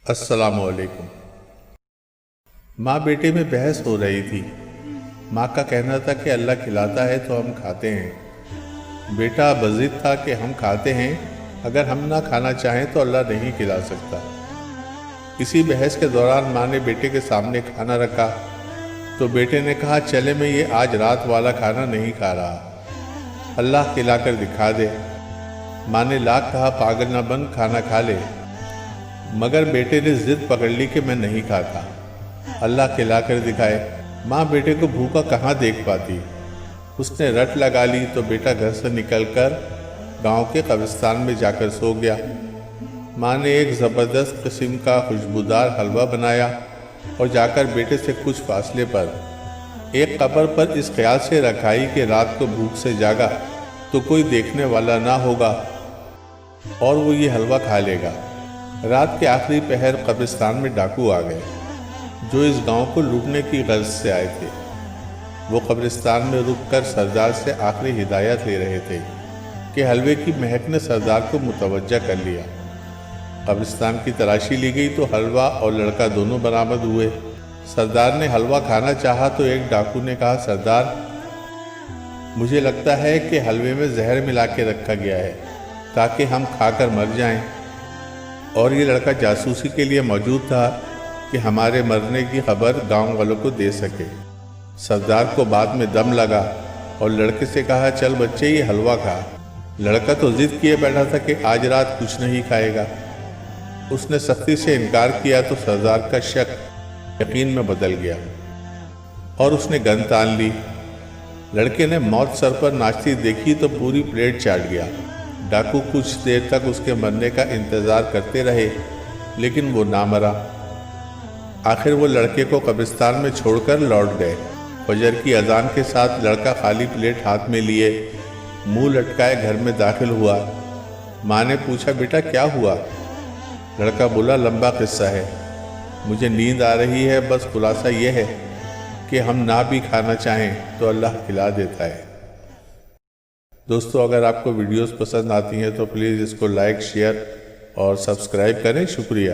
السلام علیکم۔ ماں بیٹے میں بحث ہو رہی تھی۔ ماں کا کہنا تھا کہ اللہ کھلاتا ہے تو ہم کھاتے ہیں۔ بیٹا بضد تھا کہ ہم کھاتے ہیں، اگر ہم نہ کھانا چاہیں تو اللہ نہیں کھلا سکتا۔ اسی بحث کے دوران ماں نے بیٹے کے سامنے کھانا رکھا تو بیٹے نے کہا، چلے میں یہ آج رات والا کھانا نہیں کھا رہا، اللہ کھلا کر دکھا دے۔ ماں نے لاکھ کہا، پاگل نہ بن، کھانا کھا لے، مگر بیٹے نے ضد پکڑ لی کہ میں نہیں کھاتا، اللہ کھلا کر دکھائے۔ ماں بیٹے کو بھوکا کہاں دیکھ پاتی، اس نے رٹ لگا لی تو بیٹا گھر سے نکل کر گاؤں کے قبرستان میں جا کر سو گیا۔ ماں نے ایک زبردست قسم کا خوشبودار حلوہ بنایا اور جا کر بیٹے سے کچھ فاصلے پر ایک قبر پر اس خیال سے رکھائی کہ رات کو بھوک سے جاگا تو کوئی دیکھنے والا نہ ہوگا اور وہ یہ حلوہ کھا لے گا۔ رات کے آخری پہر قبرستان میں ڈاکو آ گئے جو اس گاؤں کو لوٹنے کی غرض سے آئے تھے۔ وہ قبرستان میں رک کر سردار سے آخری ہدایت لے رہے تھے کہ حلوے کی مہک نے سردار کو متوجہ کر لیا۔ قبرستان کی تلاشی لی گئی تو حلوہ اور لڑکا دونوں برآمد ہوئے۔ سردار نے حلوہ کھانا چاہا تو ایک ڈاکو نے کہا، سردار مجھے لگتا ہے کہ حلوے میں زہر ملا کے رکھا گیا ہے تاکہ ہم کھا کر مر جائیں، اور یہ لڑکا جاسوسی کے لیے موجود تھا کہ ہمارے مرنے کی خبر گاؤں والوں کو دے سکے۔ سردار کو بعد میں دم لگا اور لڑکے سے کہا، چل بچے یہ حلوہ کھا۔ لڑکا تو ضد کیے بیٹھا تھا کہ آج رات کچھ نہیں کھائے گا۔ اس نے سختی سے انکار کیا تو سردار کا شک یقین میں بدل گیا اور اس نے گن تان لی۔ لڑکے نے موت سر پر ناچتی دیکھی تو پوری پلیٹ چاٹ گیا۔ ڈاکو کچھ دیر تک اس کے مرنے کا انتظار کرتے رہے لیکن وہ نہ مرا۔ آخر وہ لڑکے کو قبرستان میں چھوڑ کر لوٹ گئے۔ فجر کی اذان کے ساتھ لڑکا خالی پلیٹ ہاتھ میں لیے منہ لٹکائے گھر میں داخل ہوا۔ ماں نے پوچھا، بیٹا کیا ہوا؟ لڑکا بولا، لمبا قصہ ہے، مجھے نیند آ رہی ہے، بس خلاصہ یہ ہے کہ ہم نہ بھی کھانا چاہیں تو اللہ کھلا دیتا ہے۔ دوستو، اگر آپ کو ویڈیوز پسند آتی ہیں تو پلیز اس کو لائک، شیئر اور سبسکرائب کریں۔ شکریہ۔